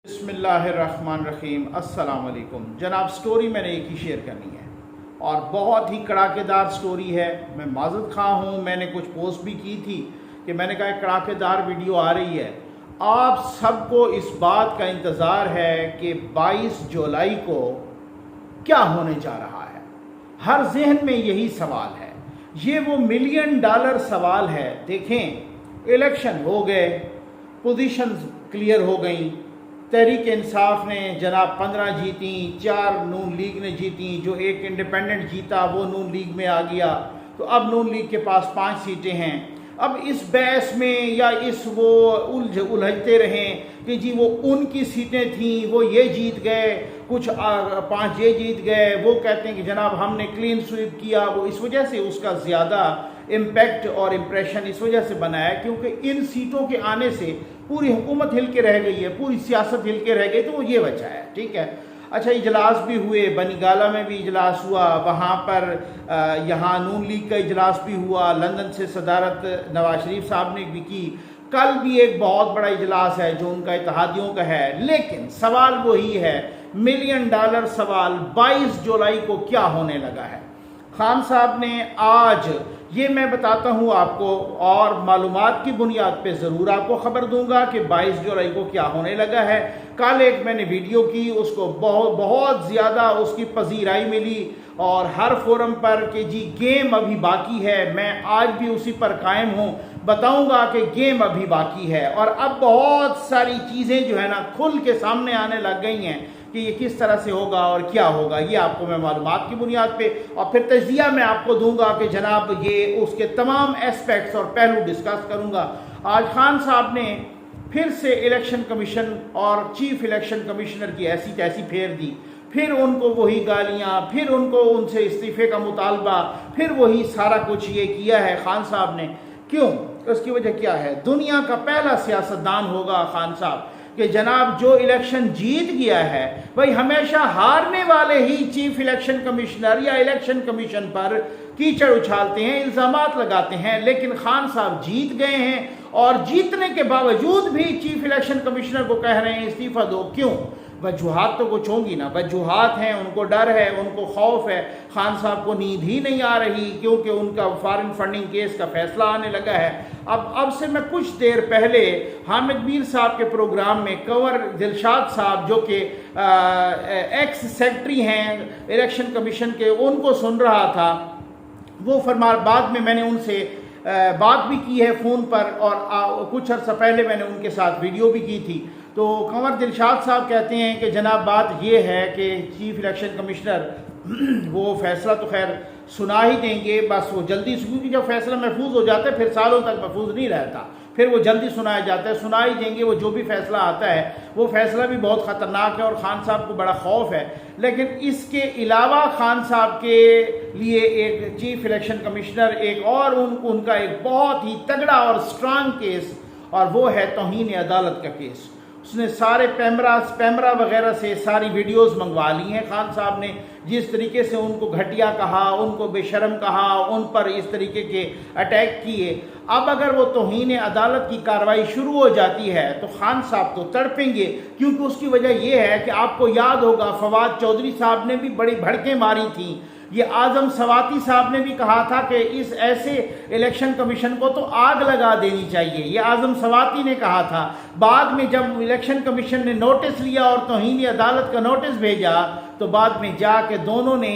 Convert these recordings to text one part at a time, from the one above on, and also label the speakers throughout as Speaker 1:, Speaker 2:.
Speaker 1: بسم اللہ الرحمن الرحیم۔ السلام علیکم جناب۔ سٹوری میں نے ایک ہی شیئر کرنی ہے اور بہت ہی کڑاکے دار سٹوری ہے۔ میں معذرت خواہ ہوں، میں نے کچھ پوسٹ بھی کی تھی کہ میں نے کہا ایک کڑاکے دار ویڈیو آ رہی ہے۔ آپ سب کو اس بات کا انتظار ہے کہ 22 جولائی کو کیا ہونے جا رہا ہے۔ ہر ذہن میں یہی سوال ہے، یہ وہ ملین ڈالر سوال ہے۔ دیکھیں، الیکشن ہو گئے، پوزیشنز کلیئر ہو گئیں۔ تحریک انصاف نے جناب 15 جیتیں، 4 نون لیگ نے جیتیں، جو ایک انڈیپینڈنٹ جیتا وہ نون لیگ میں آ گیا، تو اب نون لیگ کے پاس 5 سیٹیں ہیں۔ اب اس بحث میں یا اس وہ الجھتے رہیں کہ جی وہ ان کی سیٹیں تھیں، وہ یہ جیت گئے، کچھ 5 یہ جیت گئے، وہ کہتے ہیں کہ جناب ہم نے کلین سویپ کیا۔ وہ اس وجہ سے اس کا زیادہ امپیکٹ اور امپریشن اس وجہ سے بنا ہے کیونکہ ان سیٹوں کے آنے سے پوری حکومت ہل کے رہ گئی ہے، پوری سیاست ہل کے رہ گئی، تو وہ یہ وجہ ہے۔ ٹھیک ہے، اچھا اجلاس بھی ہوئے، بنی گالہ میں بھی اجلاس ہوا، وہاں پر یہاں نون لیگ کا اجلاس بھی ہوا، لندن سے صدارت نواز شریف صاحب نے بھی کی۔ کل بھی ایک بہت بڑا اجلاس ہے جو ان کا اتحادیوں کا ہے، لیکن سوال وہی ہے، ملین ڈالر سوال، 22 جولائی کو کیا ہونے لگا ہے۔ خان صاحب نے آج یہ میں بتاتا ہوں آپ کو، اور معلومات کی بنیاد پہ ضرور آپ کو خبر دوں گا کہ 22 جولائی کو کیا ہونے لگا ہے۔ کل ایک میں نے ویڈیو کی، اس کو بہت زیادہ اس کی پذیرائی ملی اور ہر فورم پر کہ جی گیم ابھی باقی ہے۔ میں آج بھی اسی پر قائم ہوں، بتاؤں گا کہ گیم ابھی باقی ہے، اور اب بہت ساری چیزیں جو ہے نا کھل کے سامنے آنے لگ گئی ہیں کہ یہ کس طرح سے ہوگا اور کیا ہوگا۔ یہ آپ کو میں معلومات کی بنیاد پہ اور پھر تجزیہ میں آپ کو دوں گا کہ جناب یہ اس کے تمام ایسپیکٹس اور پہلو ڈسکس کروں گا۔ آج خان صاحب نے پھر سے الیکشن کمیشن اور چیف الیکشن کمشنر کی ایسی تیسی پھیر دی، پھر ان کو وہی گالیاں، پھر ان کو ان سے استعفے کا مطالبہ، پھر وہی سارا کچھ یہ کیا ہے خان صاحب نے۔ کیوں؟ اس کی وجہ کیا ہے؟ دنیا کا پہلا سیاستدان ہوگا خان صاحب کہ جناب جو الیکشن جیت گیا ہے، بھائی ہمیشہ ہارنے والے ہی چیف الیکشن کمشنر یا الیکشن کمیشن پر کیچڑ اچھالتے ہیں، الزامات لگاتے ہیں، لیکن خان صاحب جیت گئے ہیں اور جیتنے کے باوجود بھی چیف الیکشن کمشنر کو کہہ رہے ہیں استعفیٰ دو۔ کیوں؟ وجوہات تو کچھ ہوں گی نا، وجوہات ہیں، ان کو ڈر ہے، ان کو خوف ہے۔ خان صاحب کو نیند ہی نہیں آ رہی کیونکہ ان کا فارن فنڈنگ کیس کا فیصلہ آنے لگا ہے۔ اب سے میں کچھ دیر پہلے حامد میر صاحب کے پروگرام میں کنور دلشاد صاحب جو کہ ایکس سیکرٹری ہیں الیکشن کمیشن کے، ان کو سن رہا تھا۔ وہ بعد میں نے ان سے بات بھی کی ہے فون پر، اور کچھ عرصہ پہلے میں نے ان کے ساتھ ویڈیو بھی کی تھی۔ تو کنور دلشاد صاحب کہتے ہیں کہ جناب بات یہ ہے کہ چیف الیکشن کمشنر وہ فیصلہ تو خیر سنا ہی دیں گے، بس وہ جلدی، کیونکہ جب فیصلہ محفوظ ہو جاتا ہے پھر سالوں تک محفوظ نہیں رہتا، پھر وہ جلدی سنایا جاتا ہے، سنا ہی دیں گے۔ وہ جو بھی فیصلہ آتا ہے وہ فیصلہ بھی بہت خطرناک ہے اور خان صاحب کو بڑا خوف ہے۔ لیکن اس کے علاوہ خان صاحب کے لیے ایک چیف الیکشن کمشنر ایک اور ان کا ایک بہت ہی تگڑا اور سٹرانگ کیس، اور وہ ہے توہین عدالت کا کیس۔ اس نے سارے پیمرا وغیرہ سے ساری ویڈیوز منگوا لی ہیں خان صاحب نے، جس طریقے سے ان کو گھٹیا کہا، ان کو بے شرم کہا، ان پر اس طریقے کے اٹیک کیے۔ اب اگر وہ توہین عدالت کی کارروائی شروع ہو جاتی ہے تو خان صاحب تو تڑپیں گے، کیونکہ اس کی وجہ یہ ہے کہ آپ کو یاد ہوگا فواد چودھری صاحب نے بھی بڑی بھڑکیں ماری تھیں۔ یہ اعظم سواتی صاحب نے بھی کہا تھا کہ اس ایسے الیکشن کمیشن کو تو آگ لگا دینی چاہیے، یہ اعظم سواتی نے کہا تھا۔ بعد میں جب الیکشن کمیشن نے نوٹس لیا اور توہین عدالت کا نوٹس بھیجا تو بعد میں جا کے دونوں نے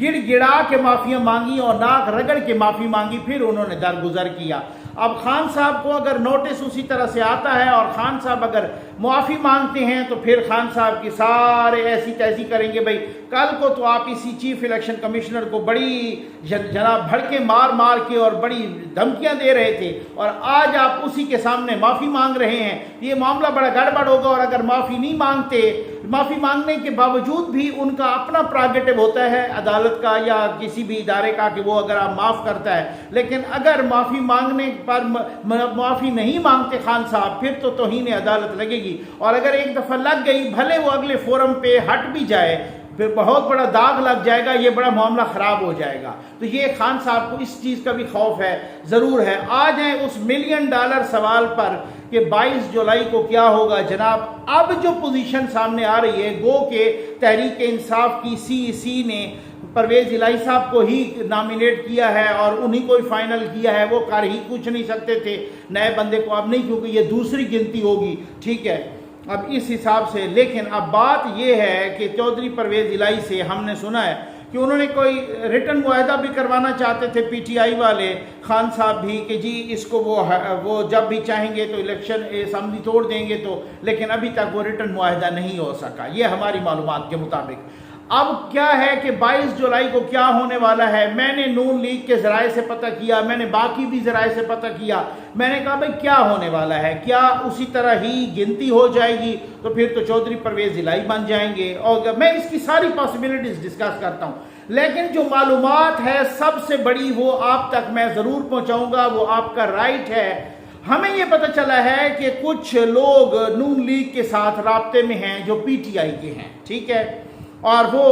Speaker 1: گڑ گڑا کے معافیاں مانگی اور ناک رگڑ کے معافی مانگی، پھر انہوں نے درگزر کیا۔ اب خان صاحب کو اگر نوٹس اسی طرح سے آتا ہے اور خان صاحب اگر معافی مانگتے ہیں تو پھر خان صاحب کی سارے ایسی تیسی کریں گے۔ بھائی کل کو تو آپ اسی چیف الیکشن کمشنر کو بڑی جناب بھڑکے مار کے اور بڑی دھمکیاں دے رہے تھے، اور آج آپ اسی کے سامنے معافی مانگ رہے ہیں۔ یہ معاملہ بڑا گڑبڑ ہوگا، اور اگر معافی نہیں مانگتے، معافی مانگنے کے باوجود بھی ان کا اپنا پراگیٹو ہوتا ہے عدالت کا یا کسی بھی ادارے کا کہ وہ اگر آپ معاف کرتا ہے، لیکن اگر معافی مانگنے پر معافی نہیں مانگتے خان صاحب، پھر تو توہین عدالت لگے گی، اور اگر ایک دفعہ لگ گئی بھلے وہ اگلے فورم پہ ہٹ بھی جائے، پھر بہت بڑا داغ لگ جائے گا، یہ بڑا معاملہ خراب ہو جائے گا۔ تو یہ خان صاحب کو اس چیز کا بھی خوف ہے، ضرور ہے۔ آ جائیں اس ملین ڈالر سوال پر کہ 22 جولائی کو کیا ہوگا جناب. اب جو پوزیشن سامنے آ رہی ہے گو کہ تحریک انصاف کی سی نے پرویز الہی صاحب کو ہی نامینیٹ کیا ہے اور انہی کو ہی فائنل کیا ہے, وہ کر ہی کچھ نہیں سکتے تھے نئے بندے کو اب نہیں, کیونکہ یہ دوسری گنتی ہوگی, ٹھیک ہے. اب اس حساب سے لیکن اب بات یہ ہے کہ چودھری پرویز الہی سے ہم نے سنا ہے کہ انہوں نے کوئی ریٹن معاہدہ بھی کروانا چاہتے تھے پی ٹی آئی والے خان صاحب بھی کہ جی اس کو وہ جب بھی چاہیں گے تو الیکشن اسمبلی توڑ دیں گے تو, لیکن ابھی تک وہ ریٹن معاہدہ نہیں ہو سکا, یہ ہماری معلومات کے مطابق. اب کیا ہے کہ 22 جولائی کو کیا ہونے والا ہے, میں نے نون لیگ کے ذرائع سے پتہ کیا, میں نے باقی بھی ذرائع سے پتہ کیا, میں نے کہا بھائی کیا ہونے والا ہے, کیا اسی طرح ہی گنتی ہو جائے گی تو پھر تو چودھری پرویز الہی بن جائیں گے, اور میں اس کی ساری پاسبلٹیز ڈسکس کرتا ہوں. لیکن جو معلومات ہے سب سے بڑی وہ آپ تک میں ضرور پہنچاؤں گا, وہ آپ کا رائٹ ہے. ہمیں یہ پتہ چلا ہے کہ کچھ لوگ نون لیگ کے ساتھ رابطے میں ہیں جو پی ٹی آئی کے ہیں, ٹھیک ہے, اور وہ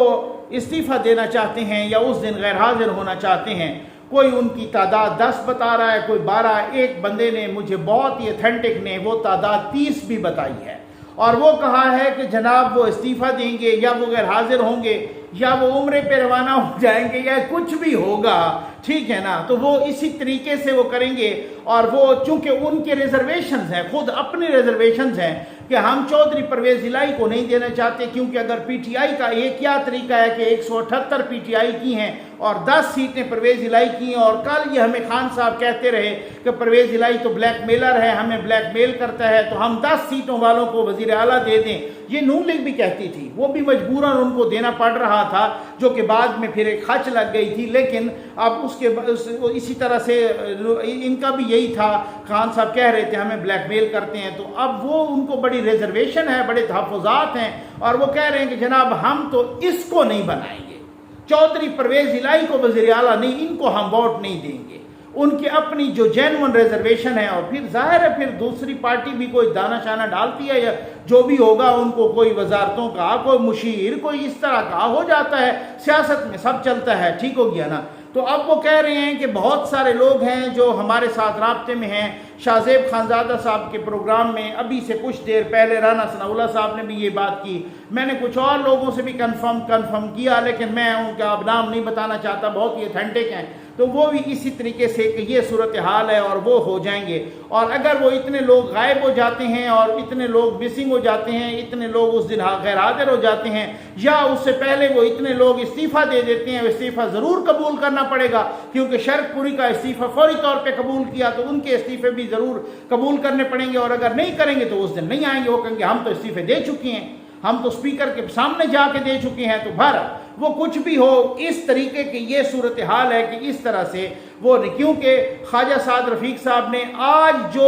Speaker 1: استعفیٰ دینا چاہتے ہیں یا اس دن غیر حاضر ہونا چاہتے ہیں. کوئی ان کی تعداد 10 بتا رہا ہے, کوئی 12, ایک بندے نے مجھے بہت ہی اتھینٹک نے وہ تعداد 30 بھی بتائی ہے, اور وہ کہا ہے کہ جناب وہ استعفیٰ دیں گے یا وہ غیر حاضر ہوں گے یا وہ عمرے پہ روانہ ہو جائیں گے یا کچھ بھی ہوگا, ٹھیک ہے نا. تو وہ اسی طریقے سے وہ کریں گے, اور وہ چونکہ ان کے ریزرویشنز ہیں, خود اپنی ریزرویشنز ہیں کہ ہم چودھری پرویز الہی کو نہیں دینا چاہتے, کیونکہ اگر پی ٹی آئی کا یہ کیا طریقہ ہے کہ 178 پی ٹی آئی کی ہیں اور 10 سیٹیں پرویز الہی کی ہیں, اور کل یہ ہمیں خان صاحب کہتے رہے کہ پرویز الہی تو بلیک میلر ہے, ہمیں بلیک میل کرتا ہے, تو ہم 10 سیٹوں والوں کو وزیر اعلیٰ دے دیں. یہ نون لیگ بھی کہتی تھی, وہ بھی مجبوراً ان کو دینا پڑ رہا تھا, جو کہ بعد میں پھر ایک خچ لگ گئی تھی. لیکن اب اسی طرح سے ان کا بھی یہی تھا, خان صاحب کہہ رہے تھے ہمیں بلیک میل کرتے ہیں, تو اب وہ ان کو بڑی ریزرویشن ہے, بڑے تحفظات ہیں, اور وہ کہہ رہے ہیں کہ جناب ہم تو اس کو نہیں بنائیں گے, چودھری پرویز الہی کو وزیر اعلیٰ نہیں, ان کو ہم ووٹ نہیں دیں گے. ان کی اپنی جو جینون ریزرویشن ہے, اور پھر ظاہر ہے پھر دوسری پارٹی بھی کوئی دانہ شانہ ڈالتی ہے, یا جو بھی ہوگا ان کو کوئی وزارتوں کا, کوئی مشیر, کوئی اس طرح کا ہو جاتا ہے, سیاست میں سب چلتا ہے, ٹھیک ہو گیا نا. تو اب وہ کہہ رہے ہیں کہ بہت سارے لوگ ہیں جو ہمارے ساتھ رابطے میں ہیں. شاہ زیب خانزادہ صاحب کے پروگرام میں ابھی سے کچھ دیر پہلے رانا ثناء اللہ صاحب نے بھی یہ بات کی, میں نے کچھ اور لوگوں سے بھی کنفرم کیا, لیکن میں ان کا اب نام نہیں بتانا چاہتا, بہت ہی اتھینٹک ہیں, تو وہ بھی اسی طریقے سے کہ یہ صورتحال ہے اور وہ ہو جائیں گے. اور اگر وہ اتنے لوگ غائب ہو جاتے ہیں اور اتنے لوگ مسنگ ہو جاتے ہیں, اتنے لوگ اس دن غیر حاضر ہو جاتے ہیں, یا اس سے پہلے وہ اتنے لوگ استعفیٰ دے دیتے ہیں, استعفیٰ ضرور قبول کرنا پڑے گا, کیونکہ شرک پوری کا استعفیٰ فوری طور پہ قبول کیا تو ان کے استعفے بھی ضرور قبول کرنے پڑیں گے, اور اگر نہیں کریں گے تو اس دن نہیں آئیں گے. وہ کہیں گے ہم تو استعفے دے چکے ہیں, ہم تو اسپیکر کے سامنے جا کے دے چکے ہیں. تو بہرحال وہ کچھ بھی ہو, اس طریقے کی یہ صورتحال ہے کہ اس طرح سے وہ, کیونکہ خواجہ سعد رفیق صاحب نے آج جو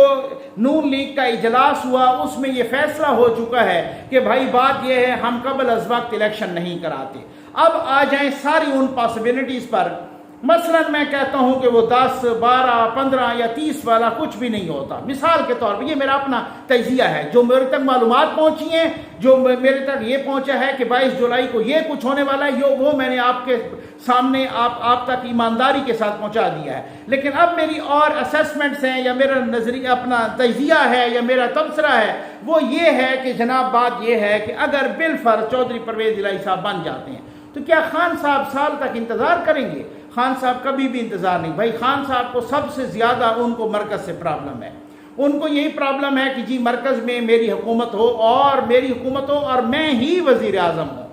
Speaker 1: نون لیگ کا اجلاس ہوا اس میں یہ فیصلہ ہو چکا ہے کہ بھائی بات یہ ہے ہم قبل از وقت الیکشن نہیں کراتے. اب آ جائیں ساری ان پاسبلٹیز پر. مثلا میں کہتا ہوں کہ وہ 10, 12, 15 یا 30 والا کچھ بھی نہیں ہوتا. مثال کے طور پر یہ میرا اپنا تجزیہ ہے, جو میرے تک معلومات پہنچی ہیں, جو میرے تک یہ پہنچا ہے کہ 22 جولائی کو یہ کچھ ہونے والا ہے, وہ میں نے آپ کے سامنے آپ تک ایمانداری کے ساتھ پہنچا دیا ہے. لیکن اب میری اور اسیسمنٹس ہیں, یا میرا نظریہ اپنا تجزیہ ہے, یا میرا تبصرہ ہے, وہ یہ ہے کہ جناب بات یہ ہے کہ اگر بالفرض چودھری پرویز الہی صاحب بن جاتے ہیں تو کیا خان صاحب سال تک انتظار کریں گے؟ خان صاحب کبھی بھی انتظار نہیں. بھائی خان صاحب کو سب سے زیادہ ان کو مرکز سے پرابلم ہے. ان کو یہی پرابلم ہے کہ جی مرکز میں میری حکومت ہو اور میں ہی وزیر اعظم ہوں.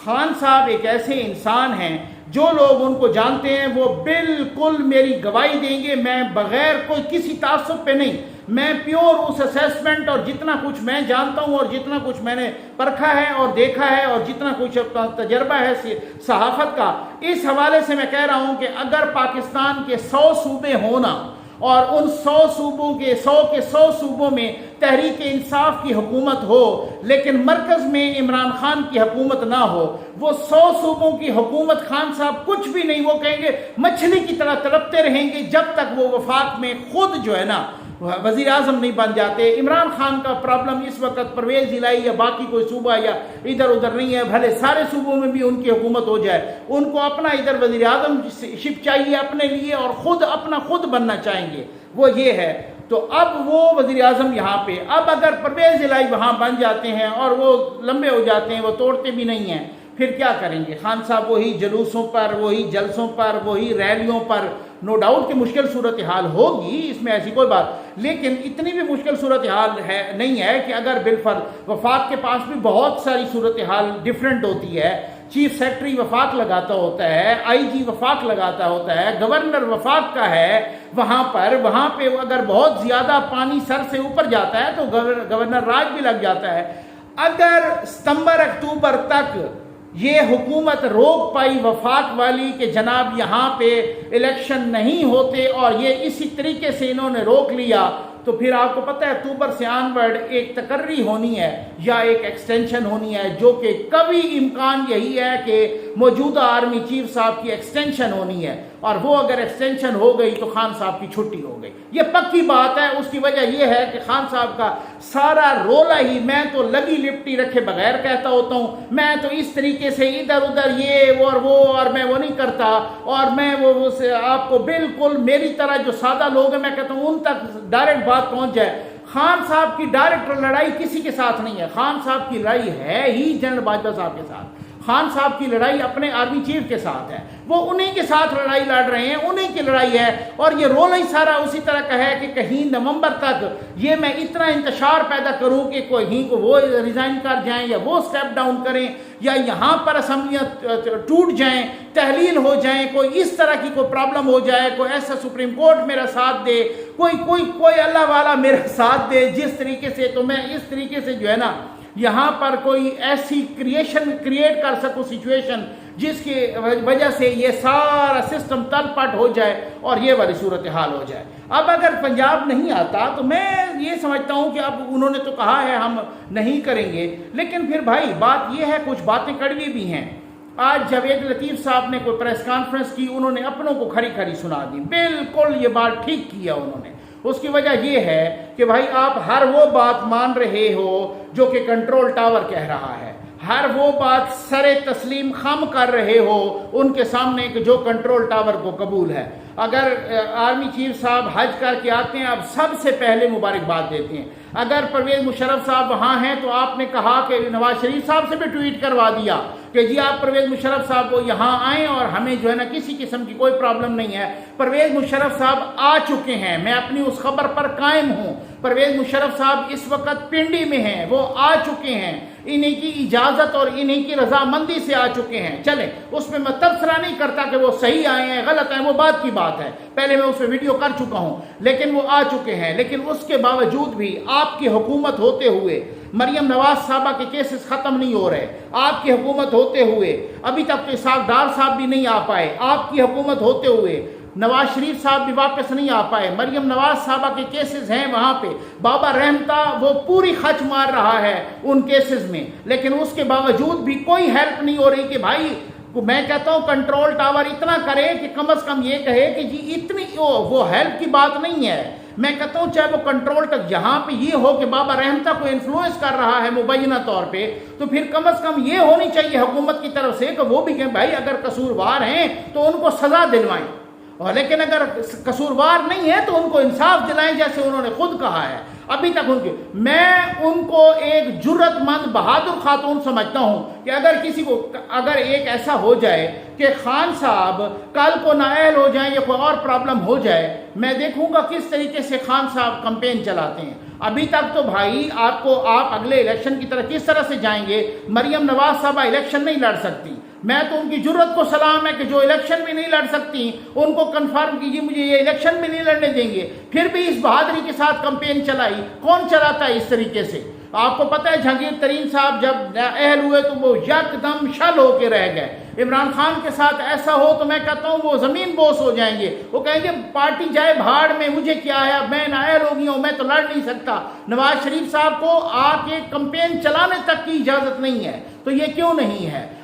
Speaker 1: خان صاحب ایک ایسے انسان ہیں, جو لوگ ان کو جانتے ہیں وہ بالکل میری گواہی دیں گے, میں بغیر کوئی کسی تعصب پہ نہیں, میں پیور اس اسیسمنٹ اور جتنا کچھ میں جانتا ہوں اور جتنا کچھ میں نے پرکھا ہے اور دیکھا ہے اور جتنا کچھ تجربہ ہے صحافت کا, اس حوالے سے میں کہہ رہا ہوں کہ اگر پاکستان کے 100 صوبے ہونا اور ان 100 صوبوں کے 100 صوبوں میں تحریک انصاف کی حکومت ہو, لیکن مرکز میں عمران خان کی حکومت نہ ہو, وہ 100 صوبوں کی حکومت خان صاحب کچھ بھی نہیں, وہ کہیں گے مچھلی کی طرح تڑپتے رہیں گے جب تک وہ وفاق میں خود جو ہے نا وزیر اعظم نہیں بن جاتے. عمران خان کا پرابلم اس وقت پرویز الہی یا باقی کوئی صوبہ یا ادھر ادھر نہیں ہے, بھلے سارے صوبوں میں بھی ان کی حکومت ہو جائے, ان کو اپنا ادھر وزیر اعظم شپ چاہیے اپنے لیے اور خود بننا چاہیں گے, وہ یہ ہے. تو اب وہ وزیر اعظم یہاں پہ، اب اگر پرویز الہی وہاں بن جاتے ہیں اور وہ لمبے ہو جاتے ہیں، وہ توڑتے بھی نہیں ہیں، پھر کیا کریں گے؟ خان صاحب وہی جلوسوں پر، وہی جلسوں پر، وہی ریلیوں پر، نو ڈاؤٹ کہ مشکل صورتحال ہوگی، اس میں ایسی کوئی بات، لیکن اتنی بھی مشکل صورتحال نہیں ہے کہ اگر بالفرض وفاق کے پاس بھی بہت ساری صورتحال ڈیفرنٹ ہوتی ہے، چیف سیکرٹری وفاق لگاتا ہوتا ہے، آئی جی وفاق لگاتا ہوتا ہے، گورنر وفاق کا ہے، وہاں پہ اگر بہت زیادہ پانی سر سے اوپر جاتا ہے تو گورنر راج بھی لگ جاتا ہے۔ اگر ستمبر اکتوبر تک یہ حکومت روک پائی وفاق والی کہ جناب یہاں پہ الیکشن نہیں ہوتے اور یہ اسی طریقے سے انہوں نے روک لیا، تو پھر آپ کو پتہ ہے اکتوبر سے آنورڈ ایک تقرری ہونی ہے یا ایک ایکسٹینشن ہونی ہے، جو کہ قوی امکان یہی ہے کہ موجودہ آرمی چیف صاحب کی ایکسٹینشن ہونی ہے، اور وہ اگر ایکسٹینشن ہو گئی تو خان صاحب کی چھٹی ہو گئی، یہ پکی بات ہے۔ اس کی وجہ یہ ہے کہ خان صاحب کا سارا رولا ہی، میں تو لگی لپٹی رکھے بغیر کہتا ہوتا ہوں، میں تو اس طریقے سے ادھر ادھر یہ اور وہ، اور میں وہ نہیں کرتا، اور میں وہ آپ کو بالکل میری طرح جو سادہ لوگ ہیں میں کہتا ہوں ان تک ڈائریکٹ بات پہنچ جائے۔ خان صاحب کی ڈائریکٹ لڑائی کسی کے ساتھ نہیں ہے، خان صاحب کی لڑائی ہے ہی جنرل باجوہ صاحب کے ساتھ، خان صاحب کی لڑائی اپنے آرمی چیف کے ساتھ ہے، وہ انہی کے ساتھ لڑائی لڑ رہے ہیں، انہی کی لڑائی ہے، اور یہ رول ہی سارا اسی طرح کا ہے کہ کہیں نومبر تک یہ میں اتنا انتشار پیدا کروں کہ کہیں کو وہ ریزائن کر جائیں یا وہ سٹیپ ڈاؤن کریں یا یہاں پر اسمبلیاں ٹوٹ جائیں، تحلیل ہو جائیں، کوئی اس طرح کی کوئی پرابلم ہو جائے، کوئی ایسا سپریم کورٹ میرا ساتھ دے، کوئی اللہ والا میرا ساتھ دے جس طریقے سے، تو میں اس طریقے سے جو ہے نا یہاں پر کوئی ایسی کریٹ کر سکوں سچویشن جس کی وجہ سے یہ سارا سسٹم تل پٹ ہو جائے اور یہ والی صورتحال ہو جائے۔ اب اگر پنجاب نہیں آتا تو میں یہ سمجھتا ہوں کہ اب انہوں نے تو کہا ہے ہم نہیں کریں گے، لیکن پھر بھائی بات یہ ہے کچھ باتیں کڑوی بھی ہیں۔ آج جاوید لطیف صاحب نے کوئی پریس کانفرنس کی، انہوں نے اپنوں کو کھری کھری سنا دی، بالکل یہ بات ٹھیک کیا انہوں نے۔ اس کی وجہ یہ ہے کہ بھائی آپ ہر وہ بات مان رہے ہو جو کہ کنٹرول ٹاور کہہ رہا ہے، ہر وہ بات سر تسلیم خم کر رہے ہو ان کے سامنے کہ جو کنٹرول ٹاور کو قبول ہے۔ اگر آرمی چیف صاحب حج کر کے آتے ہیں، اب سب سے پہلے مبارکباد دیتے ہیں۔ اگر پرویز مشرف صاحب وہاں ہیں تو آپ نے کہا کہ نواز شریف صاحب سے بھی ٹویٹ کروا دیا کہ جی آپ پرویز مشرف صاحب کو یہاں آئیں اور ہمیں جو ہے نا کسی قسم کی کوئی پرابلم نہیں ہے۔ پرویز مشرف صاحب آ چکے ہیں، میں اپنی اس خبر پر قائم ہوں، پرویز مشرف صاحب اس وقت پنڈی میں ہیں، وہ آ چکے ہیں، انہی کی اجازت اور انہی کی رضامندی سے آ چکے ہیں۔ چلیں اس میں تبصرہ نہیں کرتا کہ وہ صحیح آئے ہیں غلط ہیں، وہ بات کی بات ہے، پہلے میں اس پہ ویڈیو کر چکا ہوں، لیکن وہ آ چکے ہیں۔ لیکن اس کے باوجود بھی آپ کی حکومت ہوتے ہوئے مریم نواز صاحبہ کے کیسز ختم نہیں ہو رہے، آپ کی حکومت ہوتے ہوئے ابھی تک تو اسحاق ڈار صاحب بھی نہیں آ پائے، آپ کی حکومت ہوتے ہوئے نواز شریف صاحب بھی واپس نہیں آ پائے، مریم نواز صاحبہ کے کیسز ہیں وہاں پہ، بابا رحمتا وہ پوری خچ مار رہا ہے ان کیسز میں، لیکن اس کے باوجود بھی کوئی ہیلپ نہیں ہو رہی کہ بھائی میں کہتا ہوں کنٹرول ٹاور اتنا کرے کہ کم از کم یہ کہے کہ جی اتنی وہ ہیلپ کی بات نہیں ہے۔ میں کہتا ہوں چاہے وہ کنٹرول تک یہاں پہ یہ ہو کہ بابا رحمتا کو انفلوئنس کر رہا ہے مبینہ طور پہ، تو پھر کم از کم یہ ہونی چاہیے حکومت کی طرف سے کہ وہ بھی کہیں بھائی اگر قصوروار ہیں تو ان کو سزا دلوائیں، اور لیکن اگر قصوروار نہیں ہے تو ان کو انصاف دلائیں جیسے انہوں نے خود کہا ہے۔ ابھی تک میں ان کو ایک جرت مند بہادر خاتون سمجھتا ہوں کہ اگر کسی کو اگر ایک ایسا ہو جائے کہ خان صاحب کل کو نااہل ہو جائیں یا کوئی اور پرابلم ہو جائے، میں دیکھوں گا کس طریقے سے خان صاحب کمپین چلاتے ہیں۔ ابھی تک تو بھائی آپ اگلے الیکشن کی طرف کس طرح سے جائیں گے؟ مریم نواز صاحبہ الیکشن نہیں لڑ سکتی، میں تو ان کی جرت کو سلام ہے کہ جو الیکشن بھی نہیں لڑ سکتی ان کو کنفرم کیجیے مجھے یہ الیکشن بھی نہیں لڑنے دیں گے، پھر بھی اس بہادری کے ساتھ کمپین چلائی۔ کون چلاتا ہے اس طریقے سے؟ آپ کو پتہ ہے جہانگیر ترین صاحب جب اہل ہوئے تو وہ یک دم شل ہو کے رہ گئے۔ عمران خان کے ساتھ ایسا ہو تو میں کہتا ہوں وہ زمین بوس ہو جائیں گے، وہ کہیں گے پارٹی جائے بھاڑ میں، مجھے کیا ہے، اب میں نااہل ہو گیا ہوں، میں تو لڑ نہیں سکتا۔ نواز شریف صاحب کو آ کے کمپین چلانے تک کی اجازت نہیں ہے، تو یہ کیوں نہیں ہے؟